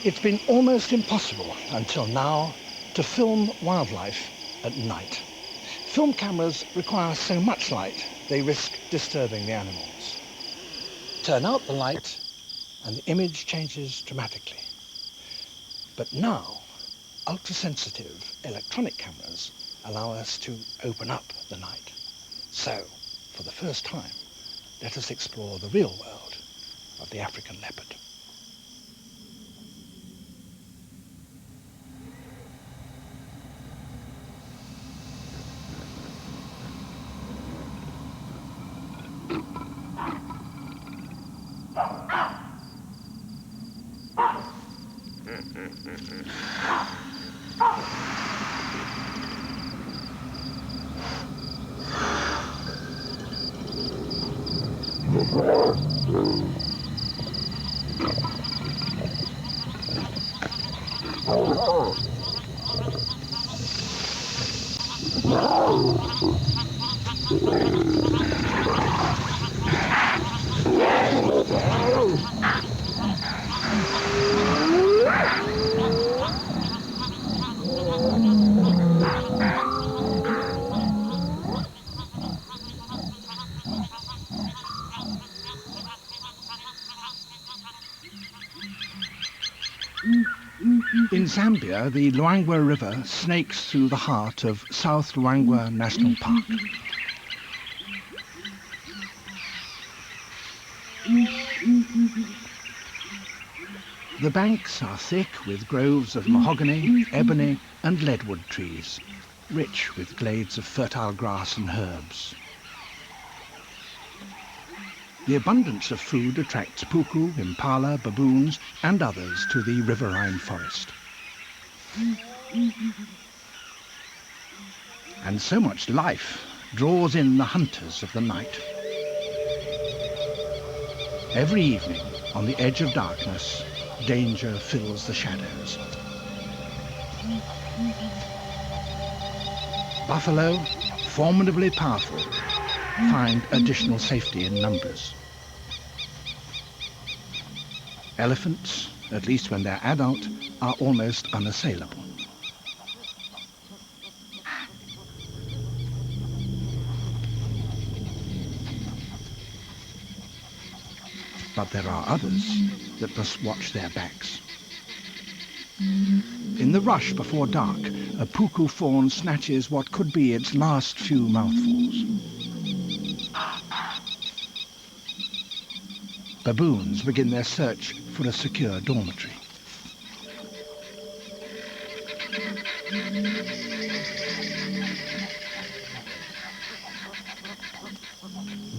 It's been almost impossible until now to film wildlife at night. Film cameras require so much light they risk disturbing the animals. Turn out the light and the image changes dramatically. But now, ultra-sensitive electronic cameras allow us to open up the night. So, for the first time, let us explore the real world of the African leopard. In Zambia, the Luangwa River snakes through the heart of South Luangwa National Park. The banks are thick with groves of mahogany, ebony and leadwood trees, rich with glades of fertile grass and herbs. The abundance of food attracts puku, impala, baboons and others to the riverine forest. And so much life draws in the hunters of the night. Every evening, on the edge of darkness, danger fills the shadows. Buffalo, formidably powerful, find additional safety in numbers. Elephants, at least when they're adult, are almost unassailable. But there are others that must watch their backs. In the rush before dark, a puku fawn snatches what could be its last few mouthfuls. Baboons begin their search for a secure dormitory.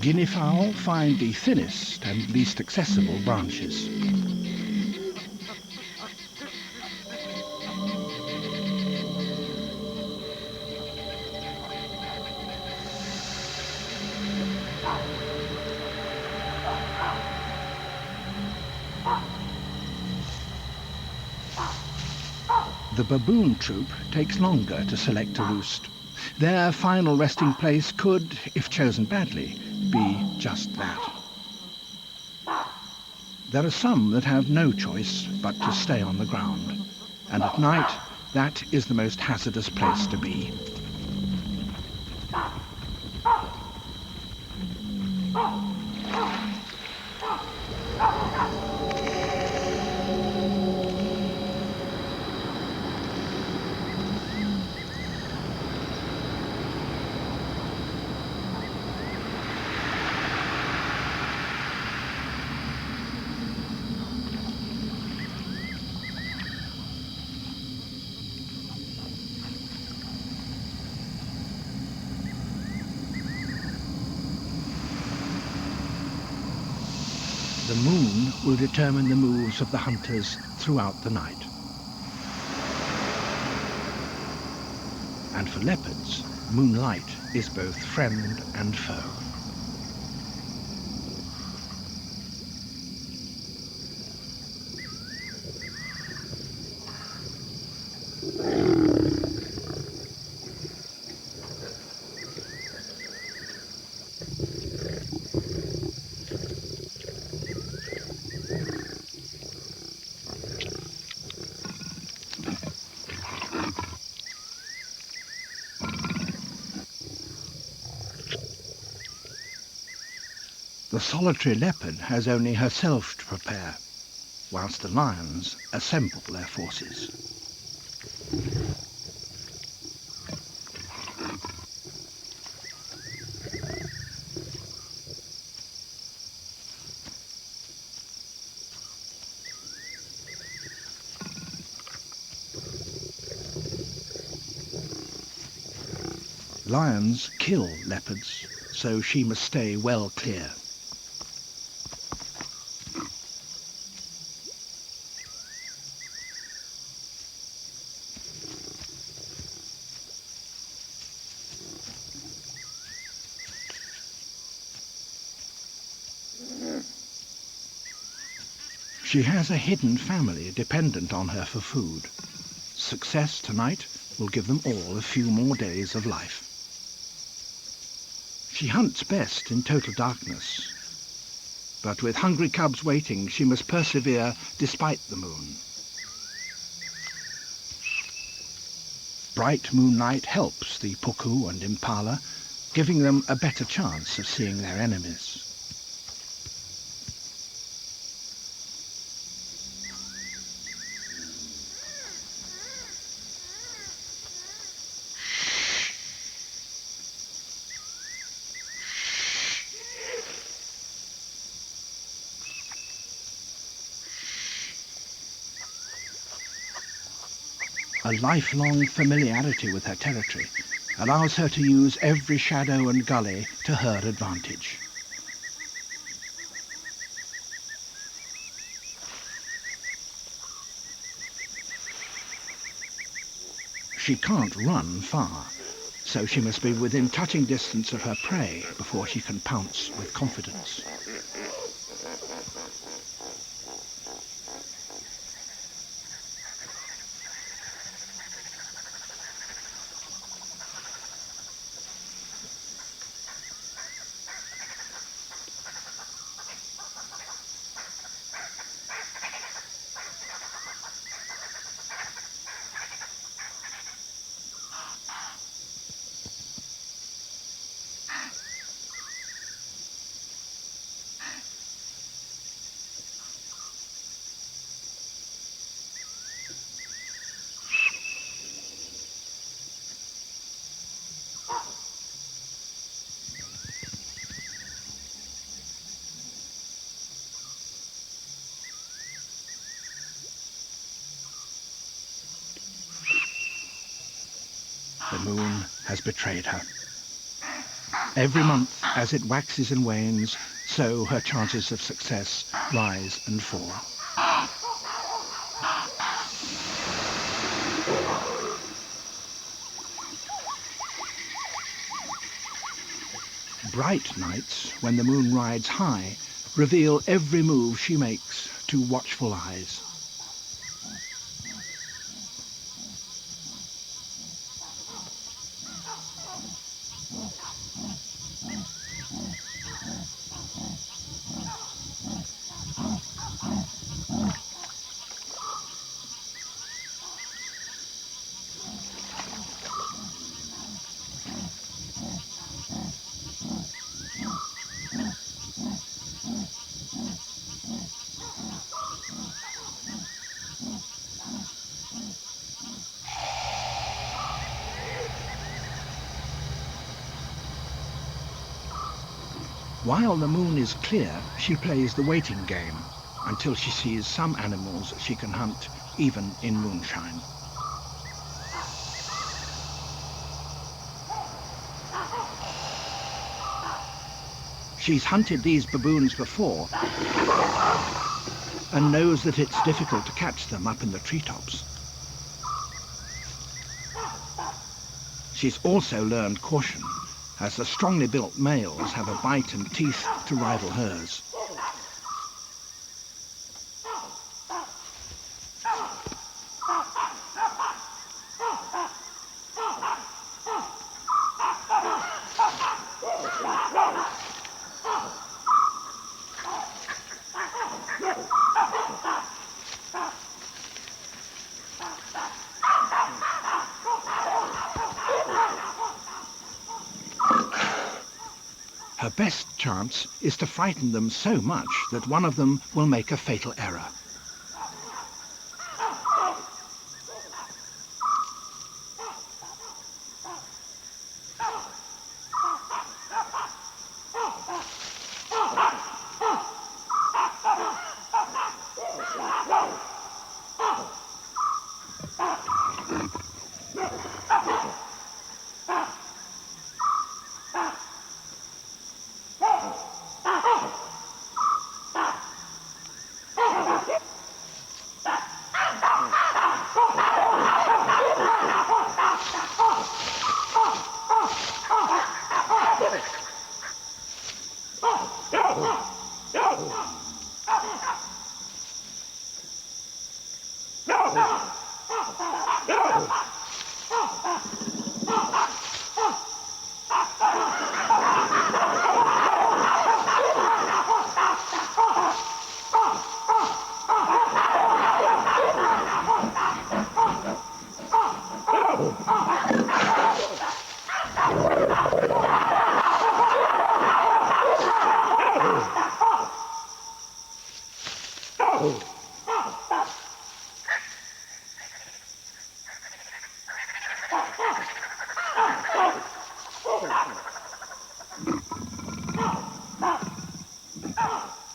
Guinea fowl find the thinnest and least accessible branches. The baboon troop takes longer to select a roost. Their final resting place could, if chosen badly, be just that. There are some that have no choice but to stay on the ground, and at night that is the most hazardous place to be. The moon will determine the moves of the hunters throughout the night. And for leopards, moonlight is both friend and foe. The solitary leopard has only herself to prepare, whilst the lions assemble their forces. Lions kill leopards, so she must stay well clear. She has a hidden family dependent on her for food. Success tonight will give them all a few more days of life. She hunts best in total darkness, but with hungry cubs waiting, she must persevere despite the moon. Bright moonlight helps the puku and impala, giving them a better chance of seeing their enemies. A lifelong familiarity with her territory allows her to use every shadow and gully to her advantage. She can't run far, so she must be within touching distance of her prey before she can pounce with confidence. The moon has betrayed her. Every month, as it waxes and wanes, so her chances of success rise and fall. Bright nights, when the moon rides high, reveal every move she makes to watchful eyes. While the moon is clear, she plays the waiting game until she sees some animals she can hunt even in moonshine. She's hunted these baboons before and knows that it's difficult to catch them up in the treetops. She's also learned caution, as the strongly built males have a bite and teeth to rival hers. Her best chance is to frighten them so much that one of them will make a fatal error.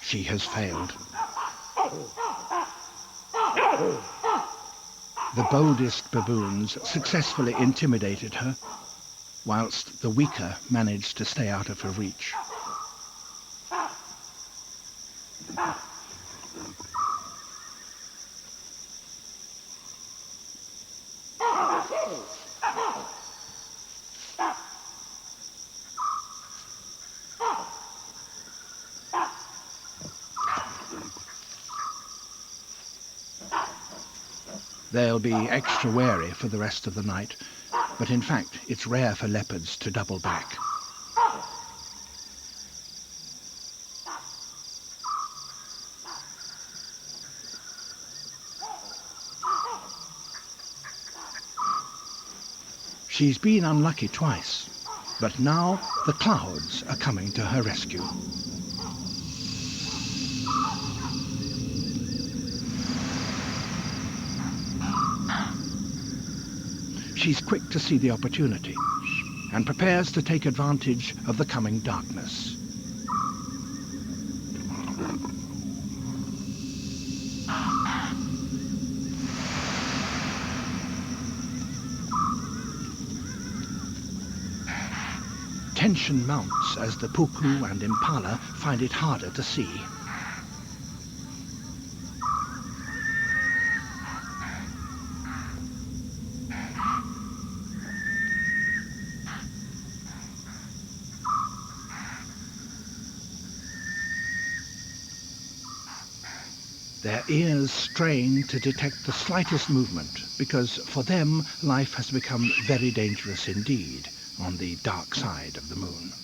She has failed. The boldest baboons successfully intimidated her, whilst the weaker managed to stay out of her reach. They'll be extra wary for the rest of the night, but in fact it's rare for leopards to double back. She's been unlucky twice, but now the clouds are coming to her rescue. She's quick to see the opportunity and prepares to take advantage of the coming darkness. Tension mounts as the puku and impala find it harder to see. Their ears strain to detect the slightest movement, because for them life has become very dangerous indeed on the dark side of the moon.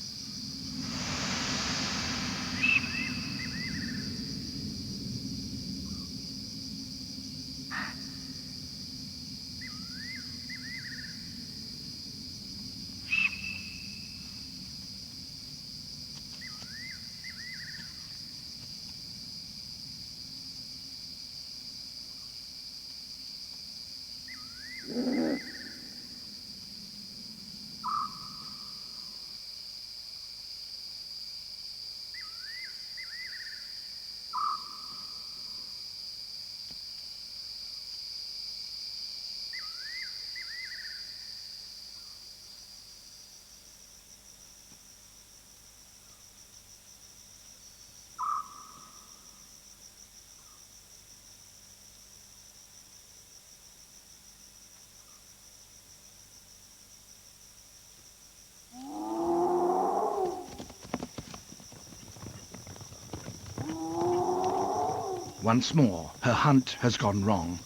Once more, her hunt has gone wrong,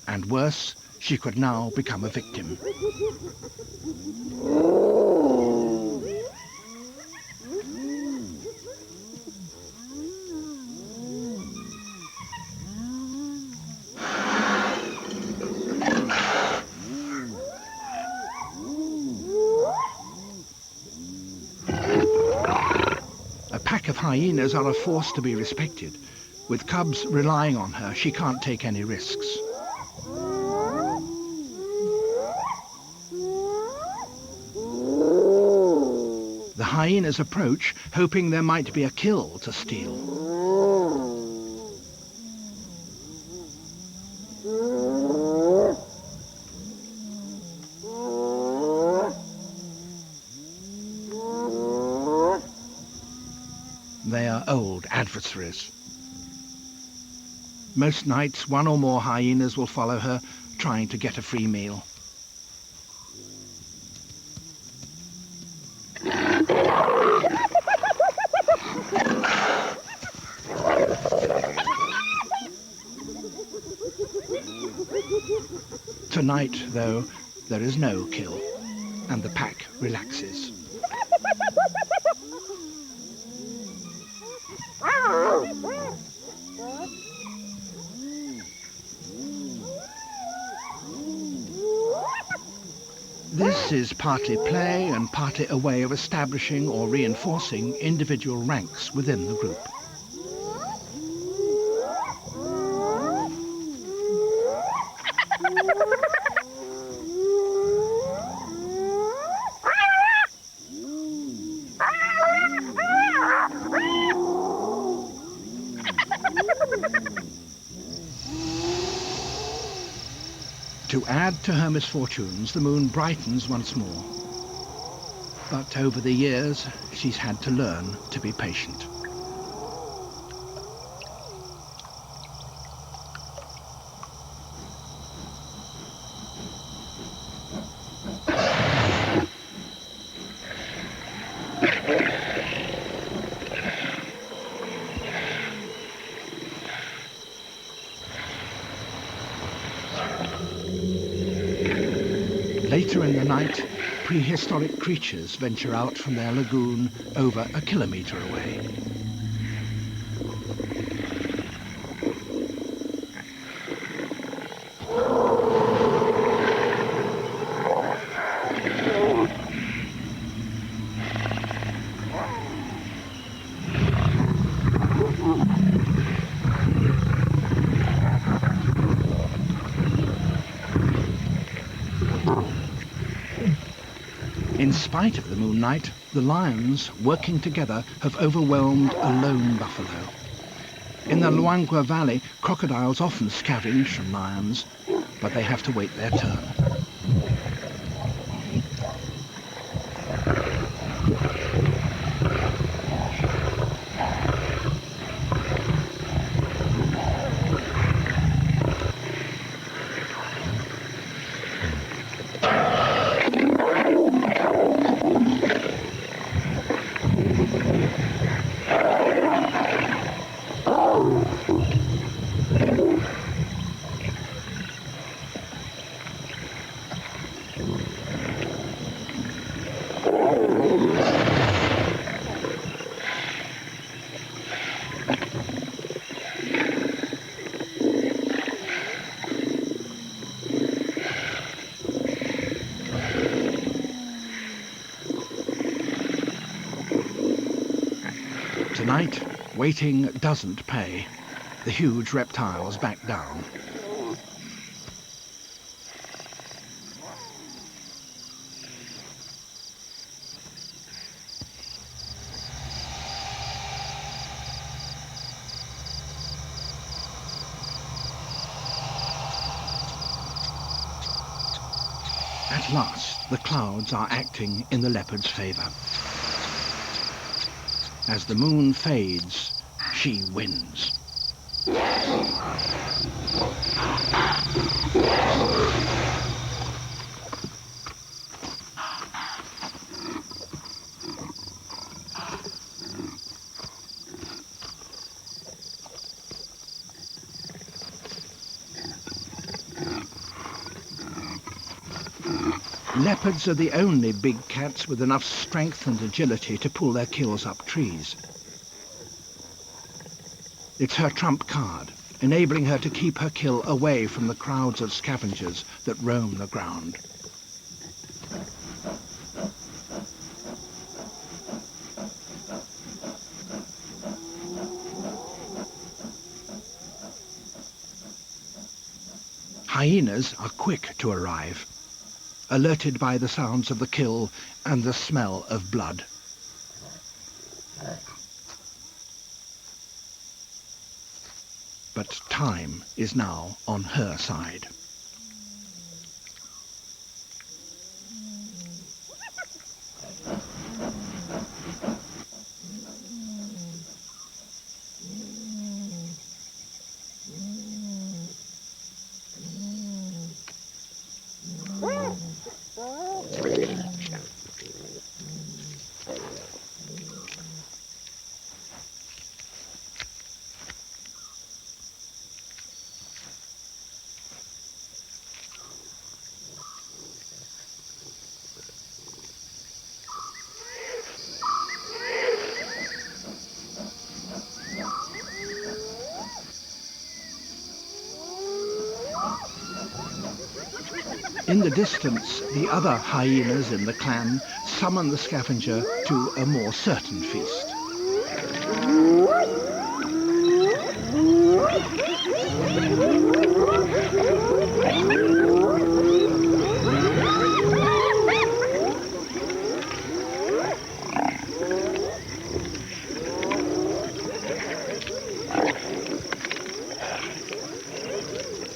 and worse, she could now become a victim. hyenas are a force to be respected. With cubs relying on her, she can't take any risks. The hyenas approach, hoping there might be a kill to steal. They are old adversaries. Most nights, one or more hyenas will follow her, trying to get a free meal. Tonight, though, there is no kill, and the pack relaxes. This is partly play and partly a way of establishing or reinforcing individual ranks within the group. To add to her misfortunes, the moon brightens once more. But over the years, she's had to learn to be patient. Later in the night, prehistoric creatures venture out from their lagoon over a kilometre away. In spite of the moonlight, the lions, working together, have overwhelmed a lone buffalo. In the Luangwa Valley, crocodiles often scavenge from lions, but they have to wait their turn. Tonight, waiting doesn't pay. The huge reptiles back down. At last, the clouds are acting in the leopard's favour. As the moon fades, she wins. Leopards are the only big cats with enough strength and agility to pull their kills up trees. It's her trump card, enabling her to keep her kill away from the crowds of scavengers that roam the ground. Hyenas are quick to arrive, alerted by the sounds of the kill and the smell of blood. But time is now on her side. In the distance, the other hyenas in the clan summon the scavenger to a more certain feast.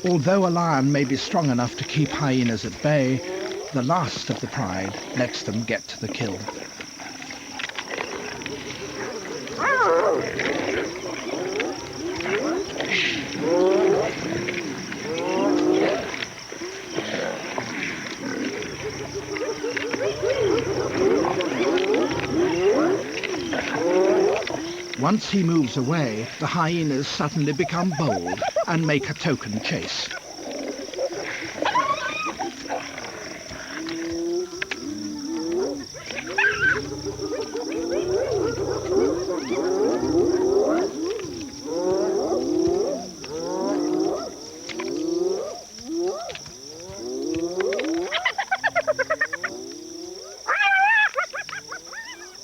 Although a lion may be strong enough to keep hyenas at bay, the last of the pride lets them get to the kill. Once he moves away, the hyenas suddenly become bold and make a token chase.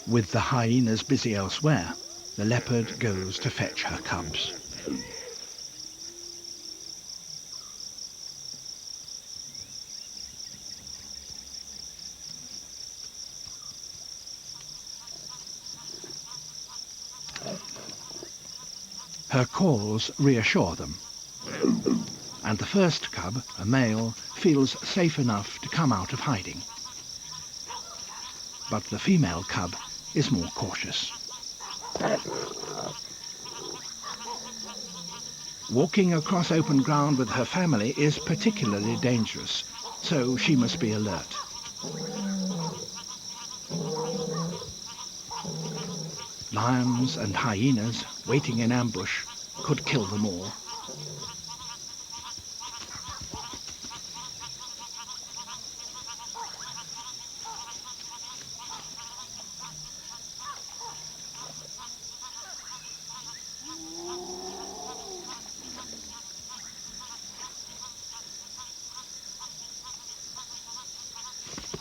With the hyenas busy elsewhere, the leopard goes to fetch her cubs. Her calls reassure them, and the first cub, a male, feels safe enough to come out of hiding. But the female cub is more cautious. Walking across open ground with her family is particularly dangerous, so she must be alert. Lions and hyenas waiting in ambush could kill them all.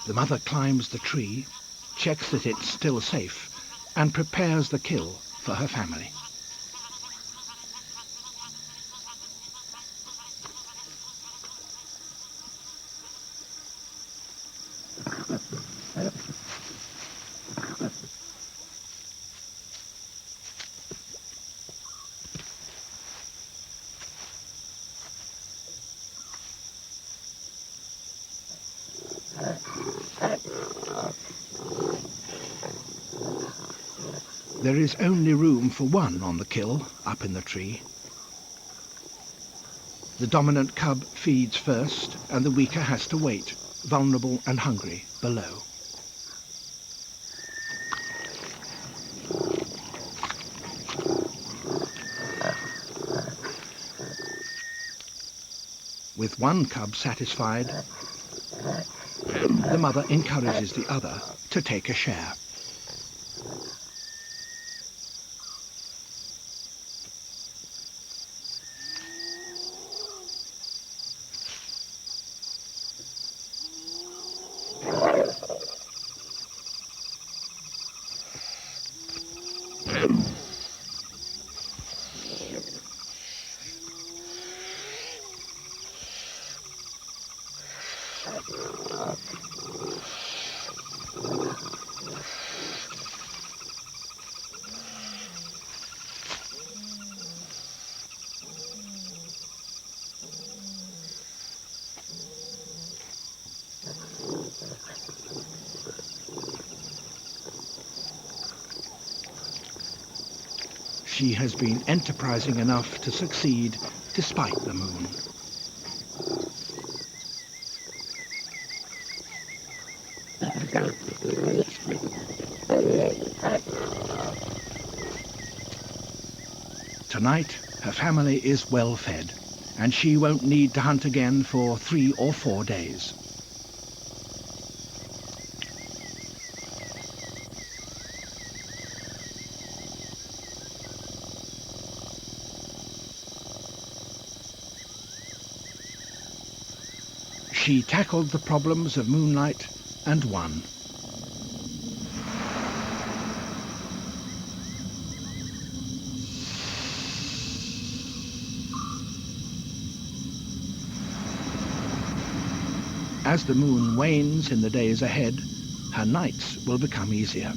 The mother climbs the tree, checks that it's still safe, and prepares the kill for her family. There is only room for one on the kill, up in the tree. The dominant cub feeds first, and the weaker has to wait, vulnerable and hungry, below. With one cub satisfied, the mother encourages the other to take a share. she has been enterprising enough to succeed despite the moon. Tonight, her family is well fed, and she won't need to hunt again for 3 or 4 days. She tackled the problems of moonlight and won. As the moon wanes in the days ahead, her nights will become easier.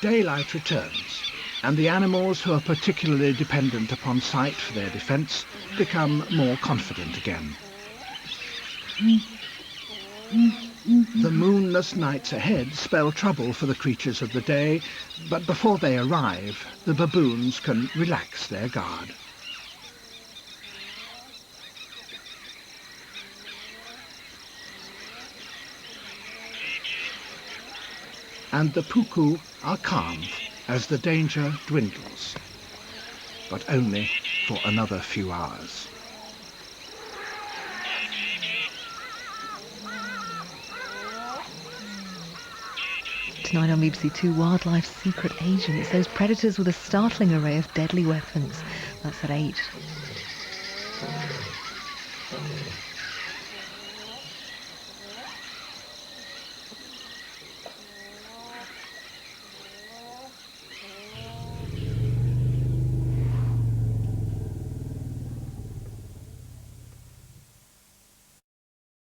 Daylight returns, and the animals who are particularly dependent upon sight for their defence become more confident again. The moonless nights ahead spell trouble for the creatures of the day, but before they arrive, the baboons can relax their guard. And the puku are calm as the danger dwindles, but only for another few hours. Tonight on BBC Two, Wildlife's Secret Agents, those predators with a startling array of deadly weapons. That's at 8.